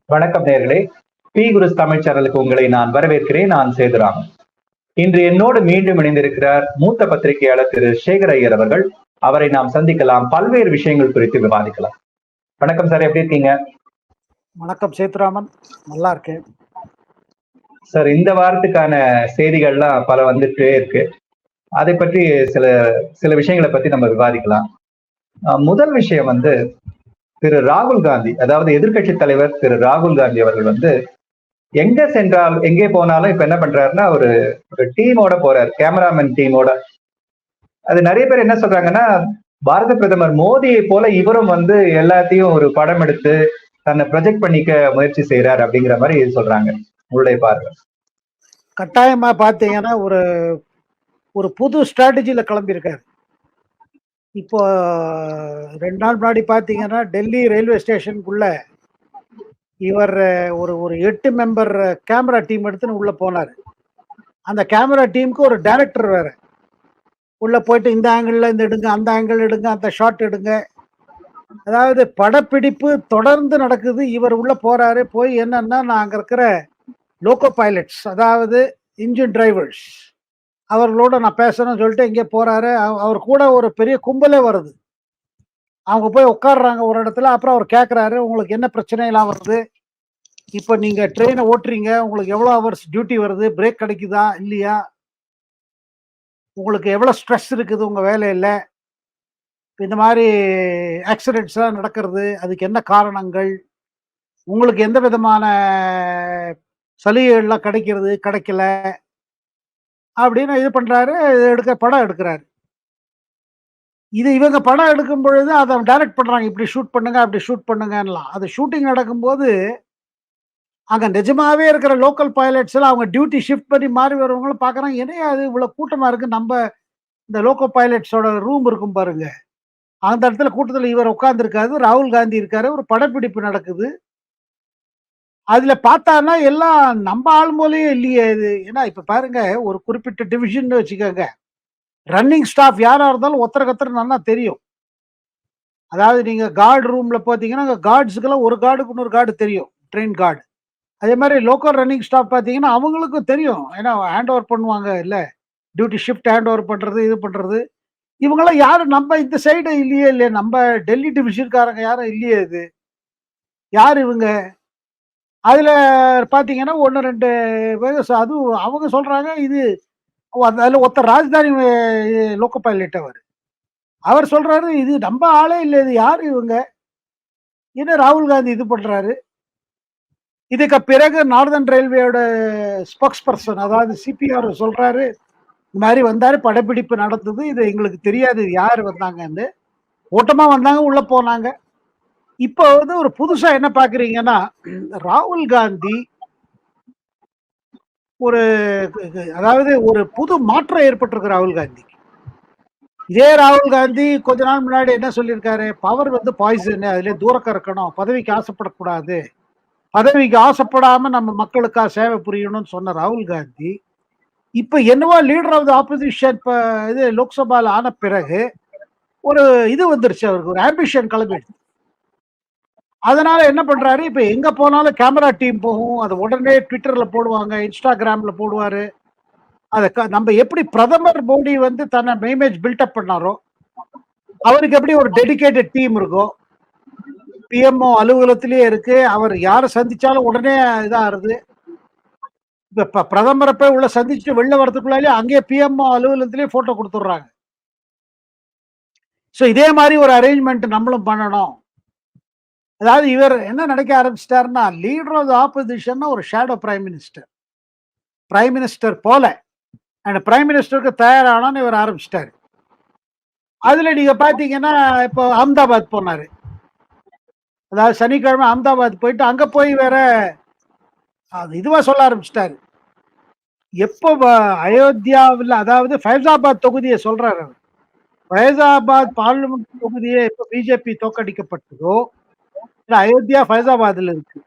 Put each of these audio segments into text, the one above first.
வணக்கம் நேர்களே. பி குருஸ் தமிழ் சேனலுக்கு உங்களை நான் வரவேற்கிறேன். நான் சேதுராமன். இன்று என்னோடு மீண்டும் இணைந்திருக்கிறார் மூத்த பத்திரிகையாளர் திரு சேகர் ஐயர் அவர்கள். அவரை நாம் சந்திக்கலாம், பல்வேறு விஷயங்கள் குறித்து விவாதிக்கலாம். வணக்கம் சார், எப்படி இருக்கீங்க? வணக்கம் சேதுராமன், நல்லா இருக்கேன் சார். இந்த வாரத்துக்கான செய்திகள்லாம் பல வந்துட்டே இருக்கு. அதை பற்றி சில விஷயங்களை பத்தி நம்ம விவாதிக்கலாம். முதல் விஷயம் திரு ராகுல் காந்தி, அதாவது எதிர்கட்சி தலைவர் திரு ராகுல் காந்தி அவர்கள் எங்க சென்றால் எங்கே போனாலும் இப்ப என்ன பண்றாருன்னா ஒரு டீமோட போறாரு, கேமராமேன் டீமோட. அது நிறைய பேர் என்ன சொல்றாங்கன்னா, பாரத பிரதமர் மோடியை போல இவரும் எல்லாத்தையும் ஒரு படம் எடுத்து தன்னை ப்ரொஜெக்ட் பண்ணிக்க முயற்சி செய்யறாரு அப்படிங்கிற மாதிரி சொல்றாங்க. உங்களுடைய பார்வை? கட்டாயமா பாத்தீங்கன்னா ஒரு ஒரு புது ஸ்ட்ராட்டஜில கிளம்பியிருக்காரு. இப்போ 2 நாள் முன்னாடி பார்த்தீங்கன்னா, டெல்லி ரயில்வே ஸ்டேஷனுக்குள்ள இவர் ஒரு 8 மெம்பர் கேமரா டீம் எடுத்துன்னு உள்ள போனார். அந்த கேமரா டீமுக்கு ஒரு டைரக்டர் வேற. உள்ள போயிட்டு இந்த ஆங்கிள் இந்த எடுங்க, அந்த ஆங்கிள் எடுங்க, அந்த ஷாட் எடுங்க. அதாவது படப்பிடிப்பு தொடர்ந்து நடக்குது. இவர் உள்ள போறாரு. போய் என்னன்னா, நான் அங்க இருக்கிற லோக்கோ பைலட்ஸ், அதாவது இன்ஜின் டிரைவர்ஸ், அவர்களோட நான் பேசணும்னு சொல்லிட்டு இங்கே போறாரு. அவர் கூட ஒரு பெரிய கும்பலே வருது. அவங்க போய் உட்காடுறாங்க ஒரு இடத்துல. அப்புறம் அவர் கேட்குறாரு, உங்களுக்கு என்ன பிரச்சனைலாம் வருது? இப்போ நீங்க ட்ரெயினை ஓட்டுறீங்க, உங்களுக்கு எவ்வளோ ஹவர்ஸ் டியூட்டி வருது? பிரேக் கிடைக்குதா இல்லையா? உங்களுக்கு எவ்வளோ ஸ்ட்ரெஸ் இருக்குது உங்க வேலையில்? இந்த மாதிரி ஆக்சிடென்ட்ஸ்லாம் நடக்கிறது, அதுக்கு என்ன காரணங்கள்? உங்களுக்கு எந்த விதமான சலுகைகள்லாம் கிடைக்கிறது கிடைக்கல அப்படின்னு இது பண்றாரு. படம் எடுக்கிறாரு. இது இவங்க படம் எடுக்கும் பொழுது அதை டைரக்ட் பண்றாங்க, இப்படி ஷூட் பண்ணுங்க, அப்படி ஷூட் பண்ணுங்கலாம். அது ஷூட்டிங் நடக்கும்போது அங்க நிஜமாவே இருக்கிற லோக்கல் பைலட்ஸ் எல்லாம் அவங்க டியூட்டி ஷிஃப்ட் பண்ணி மாறி வருவங்களும் பாக்குறாங்க. என்னையா அது இவ்வளவு கூட்டமா இருக்கு? நம்ம இந்த லோக்கல் பைலட்ஸோட ரூம் இருக்கும் பாருங்க, அந்த இடத்துல கூட்டத்தில் இவர் உட்கார்ந்து இருக்காரு, ராகுல் காந்தி இருக்காரு. ஒரு படப்பிடிப்பு நடக்குது. அதுல பார்த்தான்னா எல்லாம் நம்ம ஆள் போலயே இல்லையே இது. ஏன்னா இப்ப பாருங்க, ஒரு குறிப்பிட்ட டிவிஷன் வச்சுக்கோங்க, ரன்னிங் ஸ்டாஃப் யாரா இருந்தாலும் ஒருத்தர் நல்லா தெரியும். அதாவது நீங்க கார்டு ரூம்ல பார்த்தீங்கன்னா, கார்ட்ஸுக்கெல்லாம் ஒரு கார்டுக்கு இன்னொரு கார்டு தெரியும், ட்ரெயின் கார்டு. அதே மாதிரி லோக்கல் ரன்னிங் ஸ்டாஃப் பார்த்தீங்கன்னா அவங்களுக்கும் தெரியும். ஏன்னா ஹேண்ட் ஓவர் பண்ணுவாங்க இல்ல, டியூட்டி ஷிஃப்ட் ஹேண்ட் ஓவர் பண்றது, இது பண்றது. இவங்கெல்லாம் யாரும் நம்ம இந்த சைடு இல்லையே, இல்லையே நம்ம டெல்லி டிவிஷன்காரங்க யாரும் இல்லையே. இது யார் இவங்க? அதுல பாத்தீங்கன்னா 1 2 பேர் அதுவும் அவங்க சொல்றாங்க. இது அதுல ஒருத்தர் ராஜதானி லோக்கோ பைலட் அவர் சொல்றாரு, இது நம்ம ஆளே இல்லை, இது யாரு இவங்க? என்ன ராகுல் காந்தி இது பண்றாரு? இதுக்கு பிறகு நார்தன் ரயில்வேயோட ஸ்போக்ஸ் பர்சன், அதாவது சிபிஆர் சொல்றாரு, இந்த மாதிரி வந்தாரு, படப்பிடிப்பு நடந்தது, இது எங்களுக்கு தெரியாது யார் வந்தாங்கன்னு. ஓட்டமா வந்தாங்க, உள்ள போனாங்க. இப்போ ஒரு புதுசா என்ன பாக்குறீங்கன்னா, ராகுல் காந்தி அதாவது ஒரு புது மாற்றம் ஏற்பட்டிருக்கு ராகுல் காந்தி. இதே ராகுல் காந்தி கொஞ்ச நாள் முன்னாடி என்ன சொல்லியிருக்காரு, பவர் பாய்சன், அதுல தூரக்க இருக்கணும், பதவிக்கு ஆசைப்படக்கூடாது, பதவிக்கு ஆசைப்படாம நம்ம மக்களுக்காக சேவை புரியணும்னு சொன்ன ராகுல் காந்தி இப்ப என்னவோ லீடர் ஆஃப் த ஆப்போசிஷன் இது லோக்சபால ஆன பிறகு ஒரு இது வந்துருச்சு, அவருக்கு ஒரு ஆம்பிஷன் கிளம்பிடுச்சு. அதனால என்ன பண்றாரு, இப்ப எங்க போனாலும் கேமரா டீம் போகும், அதை உடனே ட்விட்டர்ல போடுவாங்க, இன்ஸ்டாகிராம்ல போடுவாரு. அத நம்ம எப்படி பிரதமர் மோடி தன்னை இமேஜ் பில்டப் பண்ணாரோ, அவருக்கு எப்படி ஒரு டெடிகேட்டட் டீம் இருக்கும், பிஎம்ஓ அலுவலகத்திலேயே இருக்கு, அவர் யாரை சந்திச்சாலும் உடனே இதாகுது. இப்ப பிரதமரை போய் உள்ள சந்திச்சுட்டு வெளில வரதுக்குள்ளாலே அங்கேயே பிஎம்ஓ அலுவலகத்திலேயே போட்டோ கொடுத்துடுறாங்க. ஸோ இதே மாதிரி ஒரு அரேஞ்ச்மெண்ட் நம்மளும் பண்ணணும். அதாவது இவர் என்ன நினைக்க ஆரம்பிச்சிட்டாருன்னா, லீடர் ஆஃப் த ஆப்போசிஷன் ஒரு ஷேடோ பிரைம் மினிஸ்டர் போல, அண்ட் பிரைம் மினிஸ்டருக்கு தயாரானு இவர் ஆரம்பிச்சிட்டாரு. அதுல நீங்க பாத்தீங்கன்னா, இப்போ அகமதாபாத் போனாரு. அதாவது சனிக்கிழமை அகமதாபாத் போயிட்டு அங்க போய் வேற அது இதுவா சொல்ல ஆரம்பிச்சிட்டாரு. எப்போ அயோத்தியாவில், அதாவது ஃபைசாபாத் தொகுதியை சொல்றாரு. ஃபைசாபாத் பார்லிமெண்ட் தொகுதியை எப்போ பிஜேபி தோக்கடிக்கப்பட்டதோ, அயோத்தியா ஃபைசாபாத்ல இருக்கு.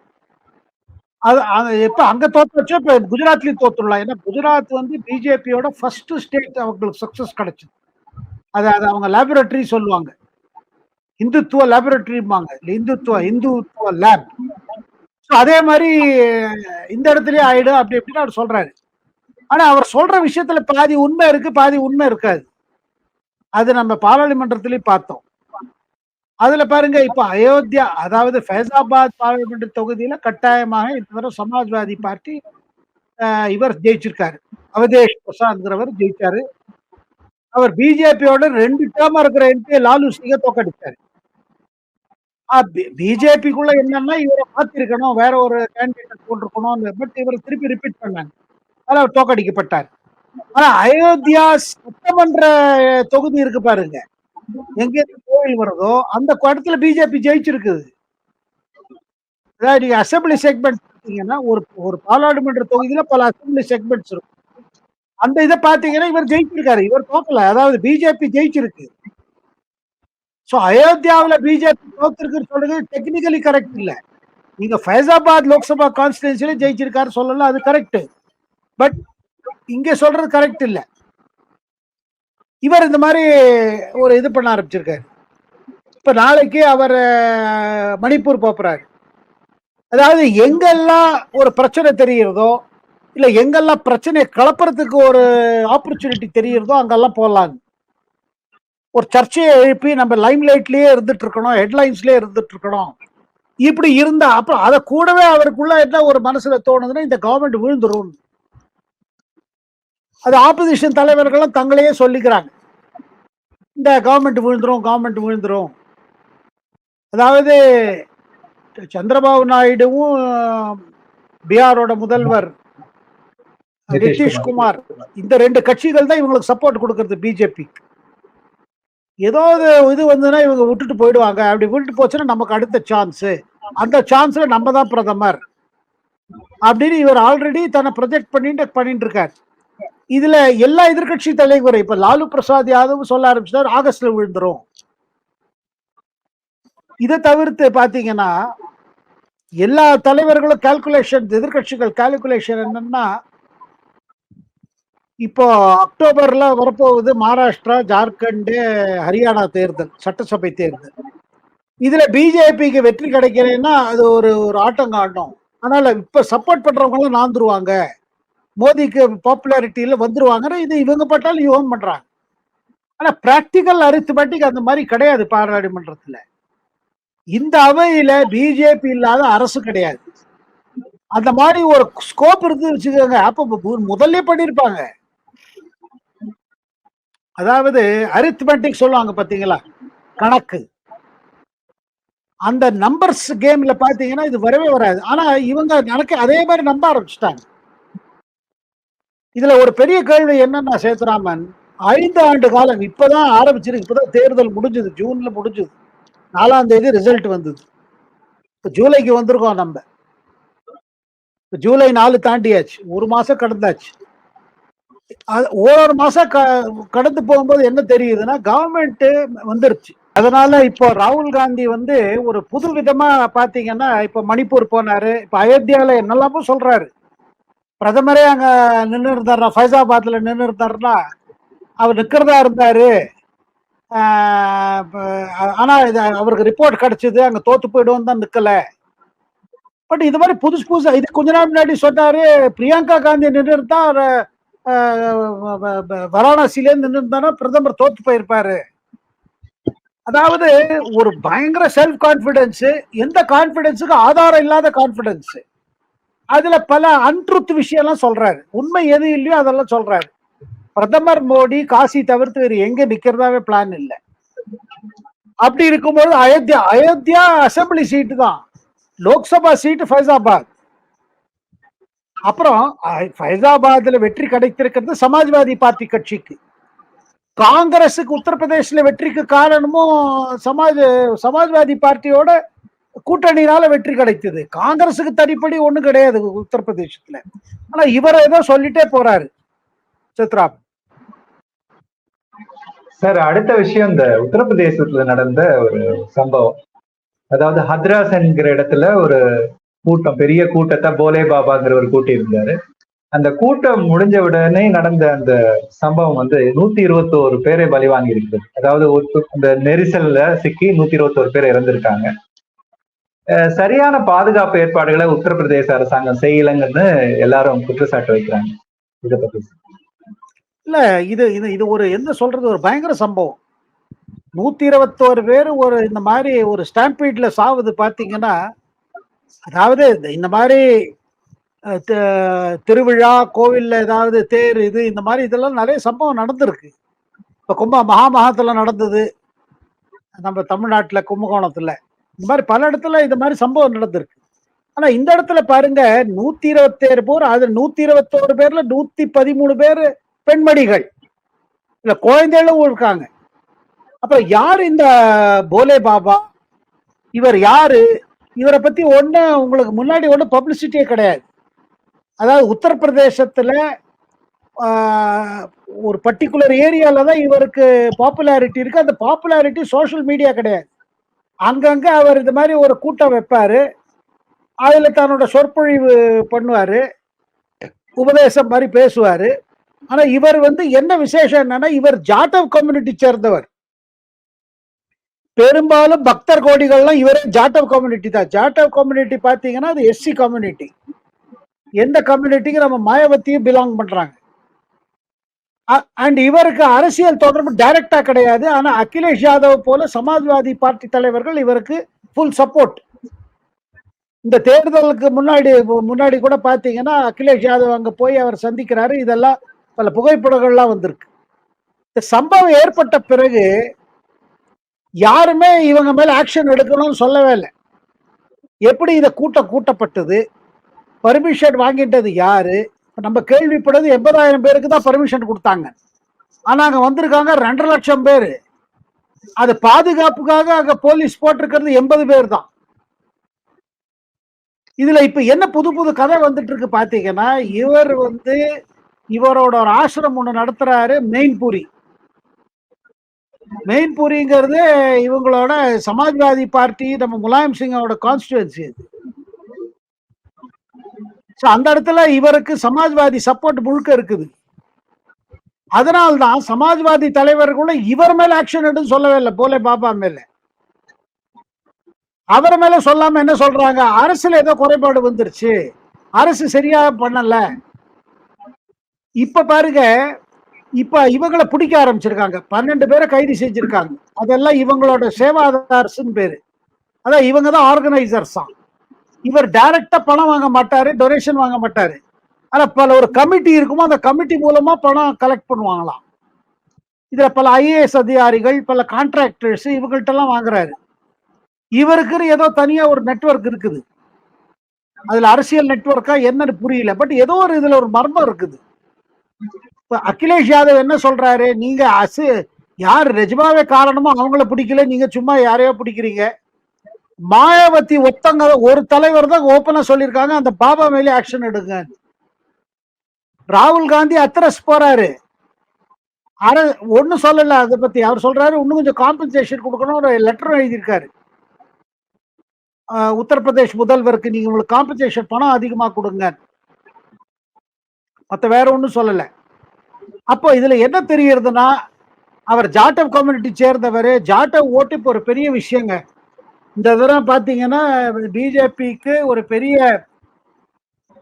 அது எப்ப அங்க தோத்துச்சோ, இப்ப குஜராத்லயும் தோத்துடலாம். ஏன்னா குஜராத் பிஜேபியோட ஃபர்ஸ்ட் ஸ்டேட் அவங்களுக்கு சக்சஸ் கிடைச்சது. அது அவங்க லேபரேட்டரி சொல்லுவாங்க, இந்துத்துவ லேபரேட்டரிம்பாங்க, இந்துத்துவ லேப். அதே மாதிரி இந்த இடத்துலயே ஆயிடும் அப்படி இப்படின்னு அவர் சொல்றாரு. ஆனா அவர் சொல்ற விஷயத்துல பாதி உண்மை இருக்கு, பாதி உண்மை இருக்காது. அது நம்ம பாராளுமன்றத்திலயும் பார்த்தோம். அதுல பாருங்க, இப்ப அயோத்தியா, அதாவது ஃபைசாபாத் பாராளுமன்ற தொகுதியில கட்டாயமாக இந்த தடவை சமாஜ்வாதி பார்ட்டி இவர் ஜெயிச்சிருக்காரு. அவதேஷ் பிரசாத்ங்கிறவர் ஜெயிச்சாரு. அவர் பிஜேபியோட 2 டேர்மா இருக்கிற எம்பி லாலு சிங்க தோக்கடிச்சாரு. பிஜேபிக்குள்ள என்னன்னா இவரை மாத்திருக்கணும், வேற ஒரு கேண்டிடேட் போட்டிருக்கணும். பட் இவர் திருப்பி ரிப்பீட் பண்ணாங்க. அதனால அவர் தோக்கடிக்கப்பட்டார். ஆனா அயோத்தியா சட்டமன்ற தொகுதி இருக்கு பாருங்க, எங்க கோவில் வருதோ அந்த இடத்துல பிஜேபி ஜெயிச்சிருக்குது. அதாவது நீங்க அசம்பிளி செக்மெண்ட் பார்த்தீங்கன்னா, ஒரு ஒரு பாராளுமன்ற தொகுதியில பல அசம்பிளி செக்மெண்ட்ஸ் இருக்கும். அந்த இதை பாத்தீங்கன்னா இவர் ஜெயிச்சிருக்காரு, இவர் தோக்கல. அதாவது பிஜேபி ஜெயிச்சிருக்கு. சோ அயோத்தியாவில் பிஜேபி தோத்திருக்குன்னு சொல்றது டெக்னிக்கலி கரெக்ட் இல்ல. நீங்க ஃபைசாபாத் லோக்சபா கான்ஸ்டிடுவன்சில ஜெயிச்சிருக்காரு சொல்லலாம், அது கரெக்ட். பட் இங்க சொல்றது கரெக்ட் இல்ல. இவர் இந்த மாதிரி ஒரு இது பண்ண ஆரம்பிச்சிருக்காரு. இப்ப நாளைக்கு அவர் மணிப்பூர் போறாரு. அதாவது எங்கெல்லாம் ஒரு பிரச்சனை தெரிகிறதோ, இல்ல எங்கெல்லாம் பிரச்சனையை கலப்புறதுக்கு ஒரு ஆப்பர்ச்சுனிட்டி தெரிகிறதோ அங்கெல்லாம் போடலாங்க. ஒரு சர்ச்சையை எழுப்பி நம்ம லைம் லைட்லயே இருந்துட்டு இருக்கணும், ஹெட்லைன்ஸ்லயே இருந்துட்டு இருக்கணும். இப்படி இருந்தா அப்புறம் அதை கூடவே அவருக்குள்ள என்ன ஒரு மனசுல தோணுதுன்னா இந்த கவர்மெண்ட் விழுந்துரும். அது ஆப்போசிஷன் தலைவர்களும் தங்களையே சொல்லிக்கிறாங்க, இந்த கவர்மெண்ட் விழுந்துரும், கவர்மெண்ட் விழுந்துரும். அதாவது சந்திரபாபு நாயுடுவும் பீகாரோட முதல்வர் நிதிஷ்குமார், இந்த 2 கட்சிகள் தான் இவங்களுக்கு சப்போர்ட் கொடுக்கறது பிஜேபி. ஏதோ இது வந்துன்னா இவங்க விட்டுட்டு போயிடுவாங்க. அப்படி விட்டுட்டு போச்சுன்னா நமக்கு அடுத்த சான்ஸ், அந்த சான்ஸ்ல நம்ம தான் பிரதமர் அப்படின்னு இவர் ஆல்ரெடி தன்னை ப்ரொஜெக்ட் பண்ணிட்டு இருக்காரு. இதுல எல்லா எதிர்கட்சி தலைவரும் இப்ப லாலு பிரசாத் யாதவ் சொல்ல ஆரம்பிச்சார் ஆகஸ்ட்ல விழுந்துரும். இதை தவிர்த்து பாத்தீங்கன்னா எல்லா தலைவர்களும் கால்குலேஷன், எதிர்கட்சிகள் கால்குலேஷன் என்னன்னா, இப்போ அக்டோபர்ல வரப்போகுது மகாராஷ்டிரா, ஜார்க்கண்ட், ஹரியானா தேர்தல், சட்டசபை தேர்தல். இதுல பிஜேபிக்கு வெற்றி கிடைக்கிறேன்னா அது ஒரு ஒரு ஆட்டம் காட்டும். அதனால இப்ப சப்போர்ட் பண்றவங்க எல்லாம் நாந்துருவாங்க, மோடிக்கு பாப்புலாரிட்டியில வந்துருவாங்க. இது இவங்க பட்டாலும் யூகம் பண்றாங்க. ஆனா பிராக்டிக்கல் அரித்மெட்டிக் அந்த மாதிரி கிடையாது பாராளுமன்றத்துல. இந்த அவையில பிஜேபி இல்லாத அரசு கிடையாது. அந்த மாதிரி ஒரு ஸ்கோப் இருந்து வச்சுக்கோங்க, அப்ப முதல்ல பண்ணிருப்பாங்க. அதாவது அரித்மெட்டிக் சொல்லுவாங்க பாத்தீங்களா, கணக்கு. அந்த நம்பர்ஸ் கேம்ல பாத்தீங்கன்னா இது வரவே வராது. ஆனா இவங்க எனக்கு அதே மாதிரி நம்ப ஆரம்பிச்சுட்டாங்க. இதுல ஒரு பெரிய கேள்வி என்னன்னா சேதுராமன், 5 ஆண்டு காலம் இப்பதான் ஆரம்பிச்சிருக்கு. இப்பதான் தேர்தல் முடிஞ்சது, ஜூன்ல முடிஞ்சது. 4ஆம் தேதி ரிசல்ட் வந்தது. இப்ப ஜூலைக்கு வந்திருக்கோம். நம்ம ஜூலை 4 தாண்டியாச்சு, 1 மாசம் கடந்தாச்சு. ஒரு மாசம் கடந்து போகும்போது என்ன தெரியுதுன்னா கவர்மெண்ட் வந்துருச்சு. அதனால இப்போ ராகுல் காந்தி வந்து ஒரு புது விதமா பாத்தீங்கன்னா, இப்ப மணிப்பூர் போனாரு, இப்ப அயோத்தியால என்னெல்லாமோ சொல்றாரு. பிரதமரே அங்க நின்று இருந்தாருனா, ஃபைசாபாத்ல நின்று இருந்தாருன்னா, அவர் நிக்கிறதா இருந்தாரு. ஆனா இது அவருக்கு ரிப்போர்ட் கிடைச்சது, அங்க தோத்து போயிடுவோம் தான் நிக்கல. பட் இது மாதிரி புதுசு புதுசா, இது கொஞ்ச நாள் முன்னாடி சொன்னாரு பிரியங்கா காந்தி நின்று இருந்தா வாரணாசில இருந்து நின்று இருந்தா பிரதமர் தோத்து போயிருப்பாரு. அதாவது ஒரு பயங்கர செல்ஃப் கான்பிடன்ஸ், எந்த கான்பிடன்ஸுக்கு ஆதாரம் இல்லாத கான்பிடன்ஸ். அதுல பல அன்ட்ருத் விஷயம் எல்லாம் சொல்றாரு, உண்மை எது இல்லையோ அதெல்லாம் சொல்றாரு. பிரதமர் மோடி காசி தவிர்த்து வேறு எங்க நிக்கிறதாவே பிளான் இல்லை. அப்படி இருக்கும்போது அயோத்தியா அசம்பிளி சீட்டு தான், லோக்சபா சீட்டு ஃபைசாபாத். அப்புறம் ஃபைசாபாத்ல வெற்றி கிடைத்திருக்கிறது சமாஜ்வாதி பார்ட்டி கட்சிக்கு. காங்கிரஸுக்கு உத்தரப்பிரதேசல வெற்றிக்கு காரணமும் சமாஜ்வாதி பார்ட்டியோட கூட்டணியினால வெற்றி கிடைத்தது. காங்கிரஸுக்கு தனிப்படி ஒண்ணும் கிடையாது உத்தரப்பிரதேசத்துல. ஆனா இவர் ஏதோ சொல்லிட்டே போறாரு. சித்ராப் சார், அடுத்த விஷயம் இந்த உத்தரப்பிரதேசத்துல நடந்த ஒரு சம்பவம். அதாவது ஹத்ராஸ் என்கிற இடத்துல ஒரு கூட்டம், பெரிய கூட்டத்தை போலே பாபாங்கிற ஒரு கூட்டி இருந்தாரு. அந்த கூட்டம் முடிஞ்ச உடனே நடந்த அந்த சம்பவம் வந்து 121 பேரை பலி வாங்கி இருக்குது. அதாவது அந்த நெரிசல்ல சிக்கி 121 பேர் இறந்திருக்காங்க. சரியான பாதுகாப்பு ஏற்பாடுகளை உத்தரப்பிரதேச அரசாங்கம் செய்யலைங்கன்னு எல்லாரும் குற்றச்சாட்டு வைக்கிறாங்க. இதை பத்தி இல்ல இது இது இது ஒரு என்ன சொல்றது, ஒரு பயங்கர சம்பவம். 121 பேர் ஒரு இந்த மாதிரி ஒரு ஸ்டாம்பீட்ல சாவுது பாத்தீங்கன்னா, அதாவது இந்த மாதிரி திருவிழா கோவில்ல ஏதாவது தேர் இது இந்த மாதிரி இதெல்லாம் நிறைய சம்பவம் நடந்திருக்கு. இப்ப மகாமகத்துல நடந்தது நம்ம தமிழ்நாட்டுல கும்பகோணத்துல. இந்த மாதிரி பல இடத்துல இந்த மாதிரி சம்பவம் நடந்திருக்கு. ஆனா இந்த இடத்துல பாருங்க, 127 பேர், அது 121 பேர்ல 113 பேர் பெண்மணிகள், இல்ல குழந்தைகளும் இருக்காங்க. அப்ப யாரு இந்த போலே பாபா? இவர் யாரு? இவரை பத்தி உங்களுக்கு முன்னாடி பப்ளிசிட்டியே கிடையாது. அதாவது உத்தரப்பிரதேசத்துல ஒரு பர்டிகுலர் ஏரியால தான் இவருக்கு பாப்புலாரிட்டி இருக்கு. அந்த பாப்புலாரிட்டி சோசியல் மீடியா கிடையாது. அங்கங்க அவர் இந்த மாதிரி ஒரு கூட்டம் வைப்பாரு, அதுல தன்னோட சொற்பொழிவு பண்ணுவாரு, உபதேசம் மாதிரி பேசுவாரு. ஆனா இவர் என்ன விசேஷம் என்னன்னா, இவர் ஜாட்டவ் கம்யூனிட்டி சேர்ந்தவர். பெரும்பாலும் பக்தர் கோடிகள்லாம் இவரே ஜாட்டவ் கம்யூனிட்டி தான். ஜாட்டவ் கம்யூனிட்டி பாத்தீங்கன்னா அது எஸ்சி கம்யூனிட்டி. எந்த கம்யூனிட்டிக்கு நம்ம மாயாவத்தியும் பிலாங் பண்றாங்க. அண்ட் இவருக்கு அரசியல் தொடர்பு டைரக்டா கிடையாது. ஆனா அகிலேஷ் யாதவ் போல சமாஜ்வாதி பார்ட்டி தலைவர்கள் இவருக்கு ஃபுல் சப்போர்ட். இந்த தேர்தலுக்கு முன்னாடி கூட பாத்தீங்கன்னா அகிலேஷ் யாதவ் அங்க போய் அவர் சந்திக்கிறாரு. இதெல்லாம் பல புகைப்படங்கள்லாம் வந்திருக்கு. இந்த சம்பவம் ஏற்பட்ட பிறகு யாருமே இவங்க மேல ஆக்ஷன் எடுக்கணும்னு சொல்லவே இல்லை. எப்படி இந்த கூட்டப்பட்டது, பர்மிஷன் வாங்கிட்டது யாரு? நம்ம கேள்விப்பட்டது 80,000 பேருக்கு தான் பர்மிஷன் கொடுத்தாங்க. ஆனா அங்க வந்திருக்காங்க 2.5 லட்சம் பேரு. அது பாதுகாப்புக்காக அங்க போலீஸ் போட்டிருக்கிறது 80 பேர் தான். இதுல இப்ப என்ன புது புது கதை வந்துட்டு இருக்கு பாத்தீங்கன்னா, இவரோட ஒரு ஆசிரமம் ஒண்ணு நடத்துறாரு மெயின்பூரி. மெயின்பூரிங்கிறது இவங்களோட சமாஜ்வாதி பார்ட்டி, நம்ம முலாயம் சிங்கோட கான்ஸ்டிடுவன்சி. அந்த இடத்துல இவருக்கு சமாஜ்வாதி சப்போர்ட் முழுக்க இருக்குது. அதனால்தான் சமாஜ்வாதி தலைவர்களும் இவர் மேல ஆக்ஷன் எடுன்னு சொல்லவே இல்லை. போலே பாபா மேல அவர் மேல சொல்லாம என்ன சொல்றாங்க, அரசுல ஏதோ குறைபாடு வந்துருச்சு, அரசு சரியா பண்ணல. இப்ப பாருங்க, இப்ப இவங்களை பிடிக்க ஆரம்பிச்சிருக்காங்க. 12 பேரை கைது செஞ்சிருக்காங்க. அதெல்லாம் இவங்களோட சேவாதார்ஸ்ன்னு பேரு. அதான் இவங்க தான் ஆர்கனைசர்ஸ் தான். இவர் டைரக்டா பணம் வாங்க மாட்டாரு, டொனேஷன் வாங்க மாட்டாரு. ஆனா பல ஒரு கமிட்டி இருக்குமோ, அந்த கமிட்டி மூலமா பணம் கலெக்ட் பண்ணுவாங்களாம். இதுல பல ஐஏஎஸ் அதிகாரிகள், பல கான்ட்ராக்டர்ஸ் இவங்கள்ட்ட எல்லாம் வாங்குறாரு. இவருக்கு ஏதோ தனியா ஒரு நெட்வொர்க் இருக்குது. அதுல அரசியல் நெட்வொர்க்கா என்னன்னு புரியல. பட் ஏதோ ஒரு இதுல ஒரு மர்மம் இருக்குது. அகிலேஷ் யாதவ் என்ன சொல்றாரு, நீங்க யார் நிஜமாவே காரணமோ அவங்கள பிடிக்கல, நீங்க சும்மா யாரையோ பிடிக்கிறீங்க. மாயாவதி ஒத்தங்க ஒரு தலைவர் தான் ஓப்பனா சொல்லியிருக்காங்க, அந்த பாபா மேலே ஆக்ஷன் எடுங்க. ராகுல் காந்தி அத்ரஸ் போறாரு, ஒன்னும் சொல்லல அதை பத்தி. அவர் சொல்றாரு இன்னும் கொஞ்சம் காம்பன்சேஷன் கொடுக்கணும், ஒரு லெட்டர் எழுதியிருக்காரு உத்தரப்பிரதேஷ் முதல்வருக்கு, நீங்க உங்களுக்கு காம்பன்சேஷன் பணம் அதிகமா கொடுங்க, மத்த வேற ஒன்னும் சொல்லல. அப்போ இதுல என்ன தெரியுதுன்னா, அவர் ஜாட்டவ் கம்யூனிட்டி சேர்ந்தவர். ஜாட்டவ் ஓட்டு இப்ப ஒரு பெரிய விஷயங்க. இந்த தடவை பாத்தீங்கன்னா பிஜேபிக்கு ஒரு பெரிய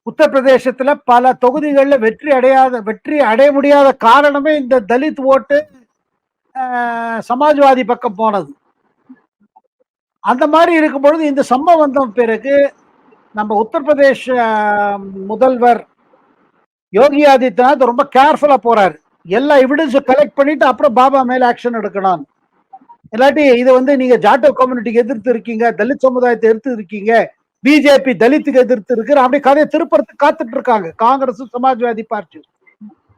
உத்தரப்பிரதேசத்துல பல தொகுதிகளில் வெற்றி அடைய முடியாத காரணமே இந்த தலித் ஓட்டு சமாஜ்வாதி பக்கம் போனது. அந்த மாதிரி இருக்கும் பொழுது இந்த சம்பவம் வந்த பிறகு நம்ம உத்தரப்பிரதேஷ் முதல்வர் யோகி ஆதித்யநாத் ரொம்ப கேர்ஃபுல்லா போறாரு. எல்லா எவிடன்ஸும் கலெக்ட் பண்ணிட்டு அப்புறம் பாபா மேல ஆக்ஷன் எடுக்கணும். இல்லாட்டி இது நீங்க ஜாட்டவ் கம்யூனிட்டிக்கு எதிர்த்து இருக்கீங்க, தலித் சமுதாயத்தை எதிர்த்து இருக்கீங்க, பிஜேபி தலித்துக்கு எதிர்த்து இருக்கு, அப்படி கதையை திருப்பறதுக்கு காத்துட்டு இருக்காங்க காங்கிரஸ், சமாஜ்வாதி பார்ட்டி,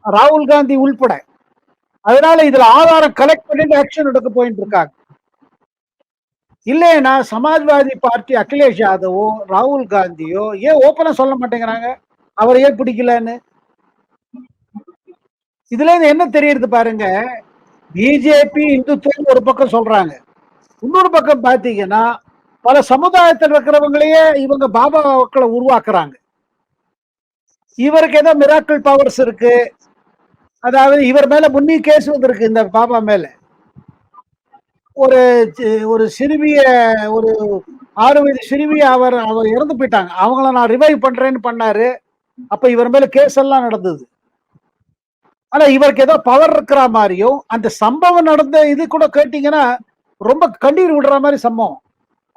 ராகுல் காந்தி உள்பட. அதனால இதுல ஆதாரம் கலெக்ட் பண்ணிட்டு ஆக்ஷன் எடுக்க போயிட்டு இருக்காங்க. இல்லைன்னா சமாஜ்வாதி பார்ட்டி அகிலேஷ் யாதவோ ராகுல் காந்தியோ ஏன் ஓப்பனா சொல்ல மாட்டேங்கிறாங்க அவரை ஏன் பிடிக்கலன்னு? இதுல இருந்து என்ன தெரியுது பாருங்க, பிஜேபி இந்துத்துவம் ஒரு பக்கம் சொல்றாங்க, இன்னொரு பக்கம் பாத்தீங்கன்னா பல சமுதாயத்தில் இருக்கிறவங்களையே இவங்க பாபாக்களை உருவாக்குறாங்க. இவருக்கு ஏதோ மிராக்கிள் பவர்ஸ் இருக்கு, அதாவது இவர் மேல முன்னி கேஸ் வந்திருக்கு இந்த பாபா மேல. ஒரு சிறுமிய ஒரு 6 வயது சிறுமி அவர் அவர் இறந்து போயிட்டாங்க. அவங்கள நான் ரிவைவ் பண்றேன்னு பண்ணாரு. அப்ப இவர் மேல கேஸ் எல்லாம் நடந்தது. ஆனா இவருக்கு ஏதோ பவர் இருக்கிற மாரியும், அந்த சம்பவம் நடந்த இது கூட கேட்டீங்கன்னா, ரொம்ப கண்ணீர் விடுற மாரி சம்பவம்.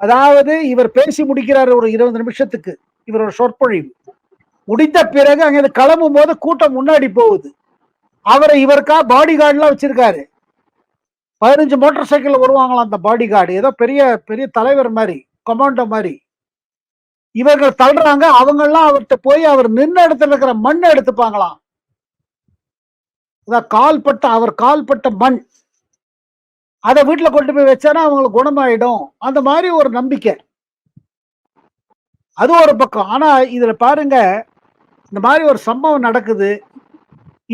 அதாவது இவர் பேசி முடிக்கிறாரு ஒரு 20 நிமிஷத்துக்கு. இவரோட சொற்பொழிவு. முடித்த பிறகு அங்கிருந்து கிளம்பும்போது கூட்டம் முன்னாடி போகுது. இவருக்கா பாடி கார்ட்லாம் வச்சிருக்காரு. 15 மோட்டார் சைக்கிள்ல வருவாங்களாம் அந்த பாடி கார்டு. ஏதோ பெரிய பெரிய தலைவர் மாரி, கமாண்டோ மாரி. இவர்கள் தள்ளுறாங்க. அவங்கலாம் அவர்ட்ட போய் அவர் நின்ன இடத்துல இருக்கிற மண்ண எடுத்துப்பாங்களாம். அதான் அவர் கால்பட்ட மண். அத வீட்ல கொண்டு போய் வச்சானா அவங்களுக்கு குணமாயிடும். அந்த மாரி ஒரு நம்பிக்கை. அது ஒரு பக்கம். ஆனா இதுல பாருங்க, இந்த மாரி ஒரு சம்பவம் நடக்குது.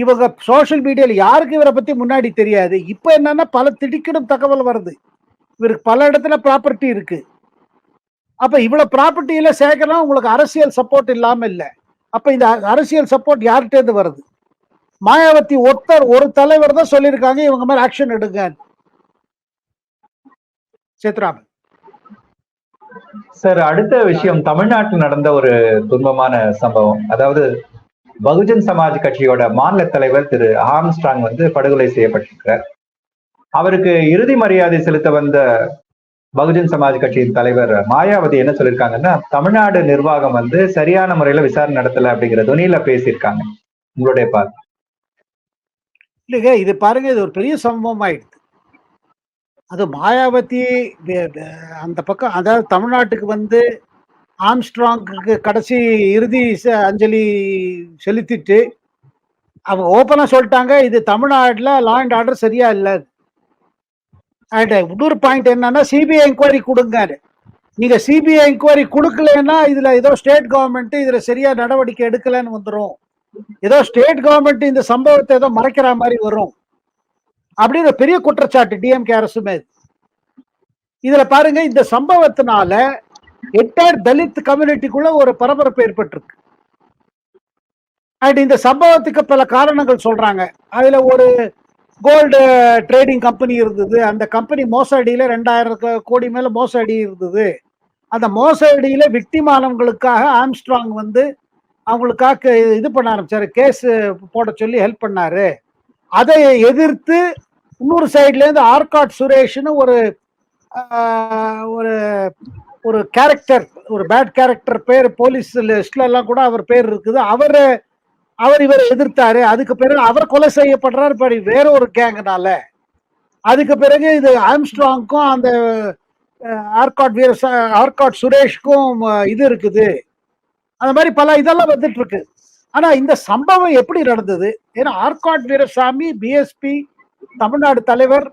இவங்க சோசியல் மீடியால யாருக்கும் இவர பத்தி முன்னாடி தெரியாது. இப்ப என்னன்னா பல திடுக்கிடும் தகவல் வருது. இவருக்கு பல இடத்துல ப்ராப்பர்ட்டி இருக்கு. அப்ப இவ்வளவு ப்ராப்பர்ட்டியில சேர்க்கலாம் உங்களுக்கு அரசியல் சப்போர்ட் இல்லாம இல்ல. அப்ப இந்த அரசியல் சப்போர்ட் யார்கிட்ட இருந்து வருது? மாயாவதி ஒரு தலைவர் தான் சொல்லியிருக்காங்க இவங்க மேல ஆக்ஷன் எடுங்க. சேத்ராமன். சார், அடுத்த விஷயம் தமிழ்நாட்டில் நடந்த ஒரு துன்பமான சம்பவம். அதாவது பகுஜன் சமாஜ் கட்சியோட மாநில தலைவர் திரு ஆம்ஸ்ட்ராங் வந்து படுகொலை செய்யப்பட்டிருக்கிறார். அவருக்கு இறுதி மரியாதை செலுத்த வந்த பகுஜன் சமாஜ் கட்சியின் தலைவர் மாயாவதி என்ன சொல்லியிருக்காங்கன்னா, தமிழ்நாடு நிர்வாகம் வந்து சரியான முறையில விசாரணை நடத்தல அப்படிங்கிற துணியில பேசியிருக்காங்க. உங்களுடைய பார்வை? இல்லைங்க, இது பாருங்க, இது ஒரு பெரிய சம்பவம் ஆயிடுது. அது மாயாவதி அந்த பக்கம், அதாவது தமிழ்நாட்டுக்கு வந்து ஆம்ஸ்ட்ராங்குக்கு கடைசி இறுதி அஞ்சலி செலுத்திட்டு அவங்க ஓப்பனா சொல்லிட்டாங்க, இது தமிழ்நாட்டுல லா அண்ட் ஆர்டர் சரியா இல்ல. இன்னொரு பாயிண்ட் என்னன்னா, சிபிஐ என்கொயரி கொடுங்க. நீங்க சிபிஐ என்கொயரி கொடுக்கலன்னா இதுல ஏதோ ஸ்டேட் கவர்மெண்ட் இதுல சரியா நடவடிக்கை எடுக்கலன்னு வந்துடும். ஏதோ ஸ்டேட் கவர்மெண்ட் இந்த சம்பவத்தை ஏதோ மறைக்கிற மாதிரி வரும் அப்படின்னு பெரிய குற்றச்சாட்டு டிஎம்கே அரசுமே. இதுல பாருங்க, இந்த சம்பவத்தினால என்டையர் தலித் கம்யூனிட்டிக்குள்ள ஒரு பரபரப்பு ஏற்பட்டிருக்கு. அண்ட் இந்த சம்பவத்துக்கு பல காரணங்கள் சொல்றாங்க. அதுல ஒரு கோல்டு ட்ரேடிங் கம்பெனி இருந்தது. அந்த கம்பெனி மோசடியில 2000 கோடி மேல மோசடி இருந்தது. அந்த மோசடியில விக்டிமானவங்களுக்காக ஆம்ஸ்ட்ராங் வந்து அவங்களுக்காக இது பண்ண ஆரம்பிச்சாரு, கேஸ் போட சொல்லி ஹெல்ப் பண்ணாரு. அதை எதிர்த்து இன்னொரு சைட்ல இருந்து ஆர்காட் சுரேஷ்னு ஒரு ஒரு ஒரு கேரக்டர், ஒரு பேட் கேரக்டர் பேர் போலீஸ் லிஸ்ட்ல எல்லாம் கூட அவர் பேர் இருக்குது. அவர் இவரை எதிர்த்தாரு. அதுக்கு பிறகு அவர் கொலை செய்யப்படுறாரு வேற ஒரு கேங்கனால. அதுக்கு பிறகு இது ஆம்ஸ்ட்ராங்க்கும் அந்த ஆர்காட் சுரேஷ்க்கும் இது இருக்குது. அந்த மாதிரி பல இதெல்லாம் வந்துட்டு இருக்கு. ஆனா இந்த சம்பவம் எப்படி நடந்தது? ஏன்னா ஆர்காட் வீரசாமி பிஎஸ்பி தமிழ்நாடு தலைவர்,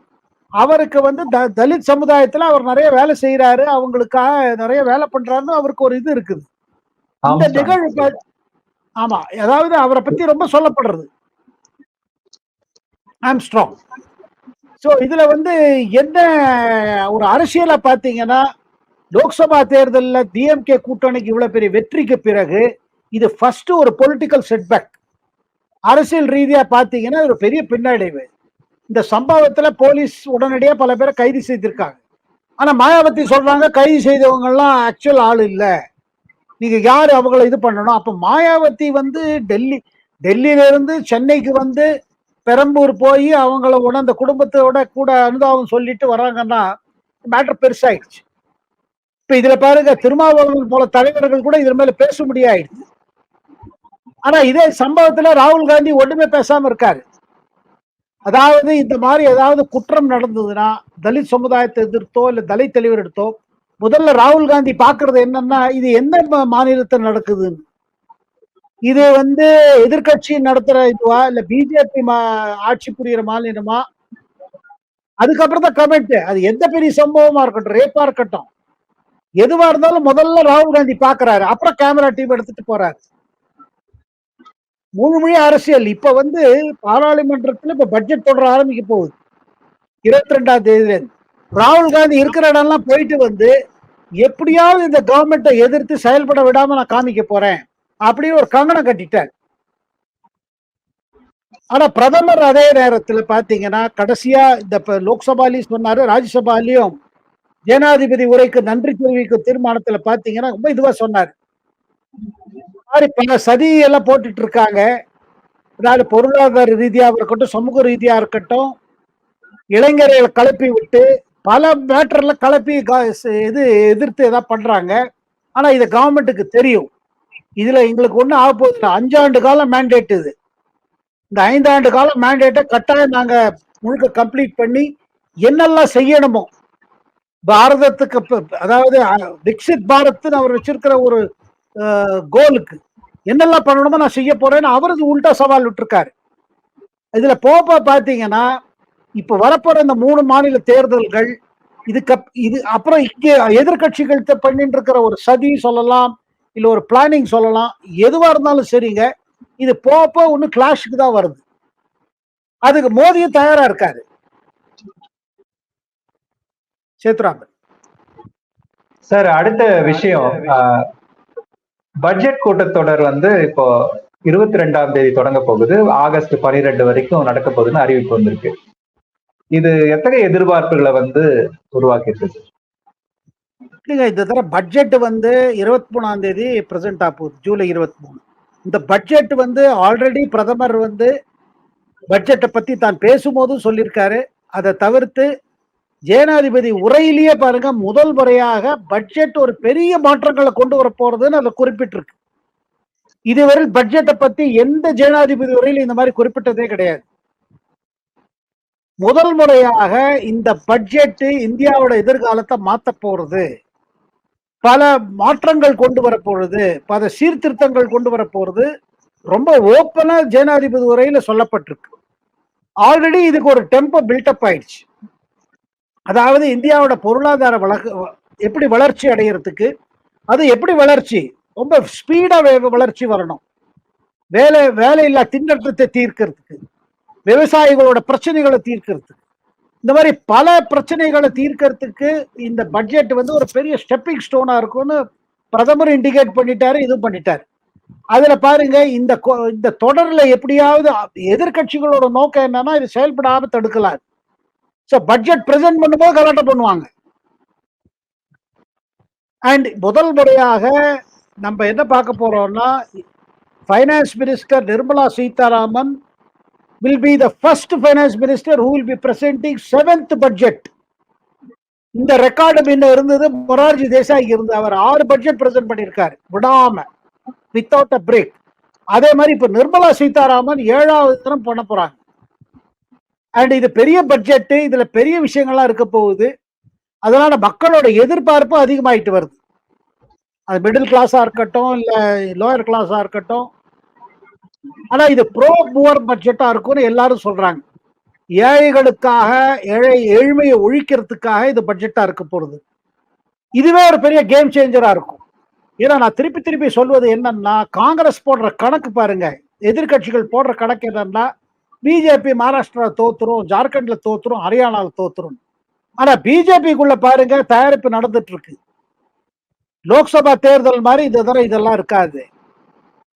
அவருக்கு வந்து தலித் சமுதாயத்துல அவர் நிறைய வேலை செய்யறாரு, அவங்களுக்காக நிறைய வேலை பண்றாருன்னு அவருக்கு ஒரு இது இருக்குது. இந்த நிகழ்வு ஆமா, அதாவது அவரை பத்தி ரொம்ப சொல்லப்படுறது ஆம்ஸ்ட்ராங். சோ இதுல வந்து என்ன ஒரு அரசியலா பாத்தீங்கன்னா, லோக்சபா தேர்தலில் டிஎம்கே கூட்டணிக்கு இவ்வளவு பெரிய வெற்றிக்கு பிறகு இது ஃபர்ஸ்ட் ஒரு பொலிட்டிக்கல் செட்பேக். அரசியல் ரீதியா பாத்தீங்கன்னா ஒரு பெரிய பின்னடைவு. இந்த சம்பவத்துல போலீஸ் உடனடியா பல பேரை கைது செய்திருக்காங்க. ஆனா மாயாவதி சொல்றாங்க கைது செய்தவங்க எல்லாம் ஆக்சுவல் ஆள் இல்ல, நீங்க யாரு அவங்களை இது பண்ணணும். அப்ப மாயாவதி வந்து டெல்லியில இருந்து சென்னைக்கு வந்து பெரம்பூர் போய் அவங்கள அந்த குடும்பத்தோட கூட அனுதாபம் சொல்லிட்டு வராங்கன்னா மேட்டர் பெருசாயிடுச்சு. இப்ப இதுல பாருங்க, திருமாவளவன் போல தலைவர்கள் கூட இதுல மேல பேச முடியாயிடுச்சு. ஆனா இதே சம்பவத்துல ராகுல் காந்தி ஒண்ணுமே பேசாம இருக்காரு. அதாவது இந்த மாதிரி ஏதாவது குற்றம் நடந்ததுன்னா தலித் சமுதாயத்தை எதிர்த்தோ இல்ல தலித் தலைவர் எடுத்தோ முதல்ல ராகுல் காந்தி பாக்குறது என்னன்னா, இது எந்த மாநிலத்தில் நடக்குதுன்னு. இது வந்து எதிர்கட்சி நடத்துற இதுவா இல்ல பிஜேபி ஆட்சி புரியுற மாநிலமா? அதுக்கப்புறம் தான் கமெண்ட். அது எந்த பெரிய சம்பவமா இருக்கட்டும், ரேப்பா இருக்கட்டும், எதுவா இருந்தாலும் முதல்ல ராகுல் காந்தி பாக்குறாரு, அப்புறம் கேமரா டீம் எடுத்துட்டு போறாரு. முழுமொழி அரசியல். இப்ப வந்து பாராளுமன்றத்துல இப்ப பட்ஜெட் தொடர ஆரம்பிக்க போகுது 22ஆம் தேதி. ராகுல் காந்தி இருக்கிற இடம்லாம் போயிட்டு வந்து எப்படியாவது இந்த கவர்மெண்ட்டை எதிர்த்து செயல்பட விடாம நான் காமிக்க போறேன் அப்படின்னு ஒரு கங்கணம் கட்டிட்டார். ஆனா பிரதமர் அதே நேரத்துல பாத்தீங்கன்னா கடைசியா இந்த லோக்சபாலையும் சொன்னாரு, ராஜ்யசபாலையும் ஜனாதிபதி உரைக்கு நன்றி தெரிவிக்கும் தீர்மானத்துல பாத்தீங்கன்னா ரொம்ப இதுவா சொன்னார். பல சதி எல்லாம் போட்டுட்டு இருக்காங்க. அதாவது பொருளாதார ரீதியாக இருக்கட்டும், சமூக ரீதியா இருக்கட்டும், இளைஞர்களை கலப்பி விட்டு பல மேட்டர்ல கலப்பி இது எதிர்த்து ஏதாவது பண்றாங்க. ஆனா இது கவர்மெண்ட்டுக்கு தெரியும். இதுல எங்களுக்கு ஒண்ணு ஆக போகுது. 5 ஆண்டு காலம் மேண்டேட் இது. இந்த 5 ஆண்டு காலம் மேண்டேட்டை கட்டாயம் நாங்க முழுக்க கம்ப்ளீட் பண்ணி என்னெல்லாம் செய்யணுமோ பாரதத்துக்கு அதாவது விக்சித் பாரத் அவர் வச்சிருக்கிற ஒரு கோலுக்கு என்னெல்லாம் பண்ணணுமோ நான் செய்ய போறேன்னு அவருக்கு உள்டா சவால் விட்டுருக்காரு. இதுல போப்ப பாத்தீங்கன்னா இப்ப வரப்போற இந்த 3 மாநில தேர்தல்கள் இது அப்புறம் இங்கே எதிர்கட்சிகள் பண்ணிட்டு இருக்கிற ஒரு சதி சொல்லலாம், இல்ல ஒரு பிளானிங் சொல்லலாம், எதுவா இருந்தாலும் சரிங்க. இது போப்போ ஒண்ணு கிளாஷுக்கு தான் வருது. அதுக்கு மோதியும் தயாரா இருக்காரு. சேத்ராமன் சார், அடுத்த விஷயம், பட்ஜெட் கூட்டத்தொடர் வந்து இப்போ 22ஆம் தேதி தொடங்க போகுது. ஆகஸ்ட் 12 வரைக்கும் நடக்க போகுதுன்னு அறிவிப்பு வந்திருக்கு. இது எத்தகைய எதிர்பார்ப்புகளை வந்து உருவாக்கி இருக்கு? இந்த தடவை பட்ஜெட் வந்து 23ஆம் தேதி பிரசன்ட் ஆக போகுது, ஜூலை 23. இந்த பட்ஜெட் வந்து ஆல்ரெடி பிரதமர் வந்து பட்ஜெட்டை பத்தி தான் பேசும்போதும் சொல்லியிருக்காரு. அதை தவிர்த்து ஜனாதிபதி உரையிலேயே பாருங்க, முதல் முறையாக பட்ஜெட் ஒரு பெரிய மாற்றங்களை கொண்டு வர போறதுன்னு அதை குறிப்பிட்டிருக்கு. இதுவரை பட்ஜெட்டை பத்தி எந்த ஜனாதிபதி உரையில இந்த மாதிரி குறிப்பிட்டதே கிடையாது. முதல் முறையாக இந்த பட்ஜெட் இந்தியாவோட எதிர்காலத்தை மாத்த போறது, பல மாற்றங்கள் கொண்டு வர போறது, பல சீர்திருத்தங்கள் கொண்டு வர போறது ரொம்ப ஓப்பனா ஜனாதிபதி உரையில சொல்லப்பட்டிருக்கு. ஆல்ரெடி இதுக்கு ஒரு டெம்போ பில்டப் ஆயிடுச்சு. அதாவது இந்தியாவோட பொருளாதார எப்படி வளர்ச்சி அடைகிறதுக்கு, அது எப்படி வளர்ச்சி ரொம்ப ஸ்பீடா வளர்ச்சி வரணும், வேலையில்லா திண்டாட்டத்தை தீர்க்கிறதுக்கு, விவசாயிகளோட பிரச்சனைகளை தீர்க்கிறதுக்கு, இந்த மாதிரி பல பிரச்சனைகளை தீர்க்கிறதுக்கு இந்த பட்ஜெட் வந்து ஒரு பெரிய ஸ்டெப்பிங் ஸ்டோனா இருக்கும்னு பிரதமர் இண்டிகேட் பண்ணிட்டாரு, இது பண்ணிட்டாரு. அதுல பாருங்க, இந்த தொடர்ல எப்படியாவது எதிர்கட்சிகளோட நோக்கம் என்னன்னா இது செயல்படாம தடுக்கலாம். பட்ஜெட் பிரசன்ட் பண்ணும்போது கலாட்டம் பண்ணுவாங்க. அண்ட் முதல் முறையாக நம்ம என்ன பார்க்க போறோம்னா, finance minister Nirmala Sitharaman will be the first finance minister who will be presenting 7th budget. இந்த ரெக்கார்டு முன்ன இருந்தது மொரார்ஜி தேசாய் இருந்து, அவர் 6 பட்ஜெட் பிரசன்ட் பண்ணியிருக்காரு விடாம, வித்தவுட் அ பிரேக். அதே மாதிரி இப்ப நிர்மலா சீதாராமன் 7வது தரம் பண்ண போறாங்க. அண்ட் இது பெரிய பட்ஜெட், இதுல பெரிய விஷயங்கள்லாம் இருக்க போகுது. அதனால மக்களோட எதிர்பார்ப்பு அதிகமாயிட்டு வருது. அது மிடில் கிளாஸா இருக்கட்டும், இல்ல லோயர் கிளாஸா இருக்கட்டும். ஆனா இது ப்ரோ புவர் பட்ஜெட்டா இருக்கும்னு எல்லாரும் சொல்றாங்க. ஏழைகளுக்காக, ஏழ்மையை ஒழிக்கிறதுக்காக இது பட்ஜெட்டா இருக்க போறது. இதுவே ஒரு பெரிய கேம் சேஞ்சரா இருக்கும். ஏன்னா நான் திருப்பி திருப்பி சொல்வது என்னன்னா, காங்கிரஸ் போடுற கணக்கு பாருங்க, எதிர்கட்சிகள் போடுற கணக்கு என்னன்னா, பிஜேபி மகாராஷ்டிரா தோத்துரும், ஜார்க்கண்ட்ல தோத்துரும், ஹரியானாவில் தோத்துரும். ஆனா பிஜேபிக்குள்ள பாருங்க தயாரிப்பு நடந்துட்டு இருக்கு. லோக்சபா தேர்தல் மாதிரி இதெல்லாம் இருக்காது.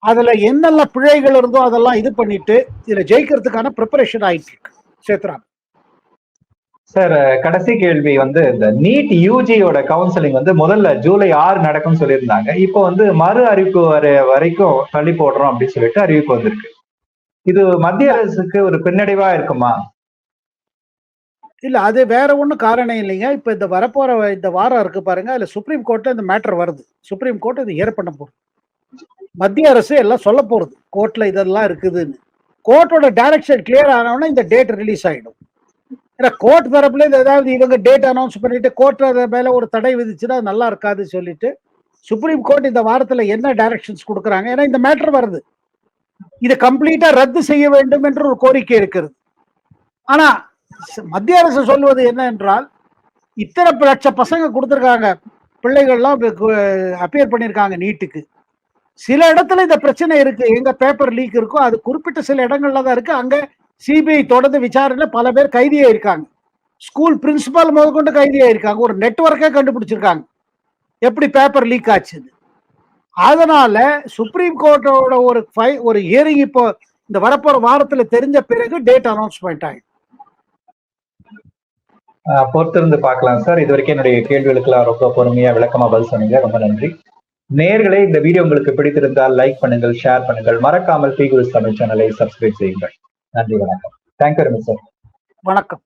அதுல என்னெல்லாம் பிழைகள் இருந்தோ அதெல்லாம் இது பண்ணிட்டு இதுல ஜெயிக்கிறதுக்கான ப்ரிப்பரேஷன் ஆயிட்டு இருக்கு. சேத்ரா சார், கடைசி கேள்வி வந்து, இந்த நீட் யூஜியோட கவுன்சிலிங் வந்து முதல்ல ஜூலை 6 நடக்கும்னு சொல்லியிருந்தாங்க. இப்போ வந்து மறு அறிவிப்பு வரைக்கும் தள்ளி போடுறோம் அப்படின்னு சொல்லிட்டு அறிவிப்பு வந்திருக்கு. இது மத்திய அரசுக்கு ஒரு பின்னடைவா இருக்குமா? இல்ல, அது வேற ஒண்ணும் காரணம் இல்லைங்க. இப்ப இந்த வரப்போற இந்த வாரம் இருக்கு பாருங்க, அதுல சுப்ரீம் கோர்ட்ல இந்த மேட்டர் வருது. சுப்ரீம் கோர்ட் இது ஹியர் பண்ண போகுது. மத்திய அரசு எல்லாம் சொல்ல போறது கோர்ட்ல இதெல்லாம் இருக்குதுன்னு. கோர்ட்டோட டைரக்ஷன் கிளியர் ஆனவொடனே இந்த டேட் ரிலீஸ் ஆயிடும். ஏன்னா கோர்ட் தரப்புல ஏதாவது இவங்க டேட் அனௌன்ஸ் பண்ணிட்டு கோர்ட் மேல ஒரு தடை விதிச்சுன்னா நல்லா இருக்காது சொல்லிட்டு சுப்ரீம் கோர்ட் இந்த வாரத்துல என்ன டைரக்ஷன்ஸ் கொடுக்குறாங்க. ஏன்னா இந்த மேட்டர் வருது, இதை கம்ப்ளீட்டா ரத்து செய்ய வேண்டும் என்று ஒரு கோரிக்கை இருக்கிறது. ஆனா மத்திய அரசு சொல்வது என்ன என்றால், இத்தனை லட்சம் பசங்க கொடுத்துருக்காங்க, பிள்ளைகள்லாம் அப்பியர் பண்ணியிருக்காங்க நீட்டுக்கு. சில இடத்துல இந்த பிரச்சனை இருக்கு, எங்க பேப்பர் லீக் இருக்கோ அது குறிப்பிட்ட சில இடங்கள்ல தான் இருக்கு. அங்க சிபிஐ தொடர்ந்து விசாரணை பல பேர் கைதியா இருக்காங்க. ஸ்கூல் பிரின்சிபால் முதற்கொண்டு கைதியா இருக்காங்க. ஒரு நெட்வொர்க்கே கண்டுபிடிச்சிருக்காங்க எப்படி பேப்பர் லீக் ஆச்சு. அதனால சுப்ரீம் கோர்ட்டோட ஒரு ஹியரிங் இப்போ இந்த வரப்போற வாரத்துல தெரிஞ்ச பிறகு டேட் அனௌன்ஸ்மெண்ட் ஆயிடும். பொறுத்திருந்து பார்க்கலாம் சார். இது வரைக்கும் என்னுடைய கேள்விகளுக்கெல்லாம் ரொம்ப பொறுமையா விளக்கமா பதில் சொன்னீங்க. ரொம்ப நன்றி. நேயர்களே, இந்த வீடியோ உங்களுக்கு பிடித்திருந்தால் லைக் பண்ணுங்கள், ஷேர் பண்ணுங்கள், மறக்காமல் பி குருஸ் தமிழ் சேனலை சப்ஸ்கிரைப் செய்யுங்கள். நன்றி, வணக்கம். Thank you very much sir. வணக்கம்.